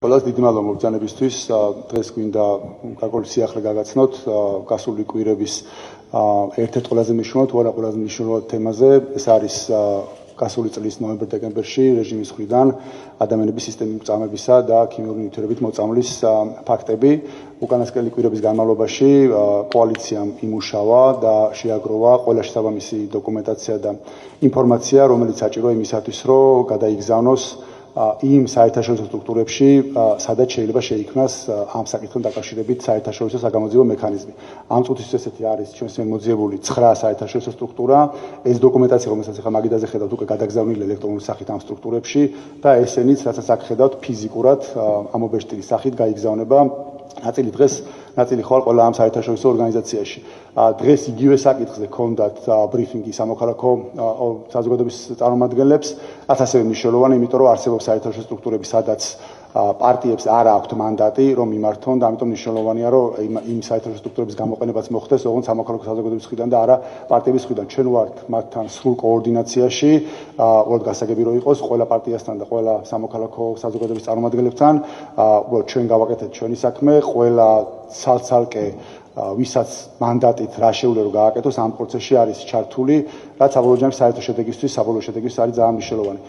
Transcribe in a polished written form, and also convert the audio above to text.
ყველას დიდი მადლობა მოგზაურობისთვის. დღეს გვინდა გარკვეული სიახლე გაგაცნოთ გასული კვირების ერთ-ერთ ყველაზე მნიშვნელოვან, თუ არა ყველაზე მნიშვნელოვან თემაზე. ეს არის გასული წლის ნოემბერ-დეკემბერში რეჟიმის მხრიდან ადამიანების სისტემის მწამებისა და ქიმიური ნივთიერებით მოწამვლის ფაქტები. უკანასკნელი კვირების განმავლობაში კოალიციამ იმუშავა და შეაგროვა ყველა შესაბამისი დოკუმენტაცია და ინფორმაცია, რომელიც საჭიროა იმისათვის, რომ გადაიგზავნოს იმ საერთაშორისო სტრუქტურებში, სადაც შეიძლება შეიქმნას ამ საკითხთან დაკავშირებით საერთაშორისო საგამოძიებო მექანიზმი. ამ წუთის ესეთი არის ჩვენს მიერ მოძიებული 9 საერთაშორისო სტრუქტურა. ეს დოკუმენტაცია, რომელსაც ახლა მაგიდაზე ხედავთ, უკვე გადაგზავნილი ელექტრონული სახით ამ სტრუქტურებში და ესენიც, რასაც აქ ხედავთ, ფიზიკურად ამობეჭდილი სახით გაიგზავნება ნაწილი დღეს, ნაწილი ხვალ ყველა ამ საერთაშორისო ორგანიზაციაში. დღეს იგივე საკითხზე ჰქონდათ ბრიფინგი სამოქალაქო საზოგადოების წარმომადგენლებს, რაც ასევე მნიშვნელოვანი, იმიტომ რომ არსებობს საერთაშორისო სტრუქტურები, სადაც პარტიებს არ აქვთ მანდატი, რომ იმართონ და ამიტომ მნიშვნელოვანია, რომ იმ საერთაშორისო სტრუქტურების გამოყენებაც მოხდეს, ოღონდ სამოქალაქო საზოგადოების მხრიდან და არა პარტიების მხრიდან. ჩვენ ვართ მათთან სრულ კოორდინაციაში, უბრალოდ გასაგები რომ იყოს ყველა პარტიასთან და ყველა სამოქალაქო საზოგადოების წარმომადგენლებთან, უბრალოდ ჩვენ გავაკეთეთ ჩვენი საქმე, ყველა ცალ-ცალკე ვისაც მანდატით რა შეუძლია რომ გააკეთოს ამ პროცესში არის ჩართული, რაც საბოლოო ჯამში საერთო შედეგისთვის არის ძალიან მნიშვნელოვანი.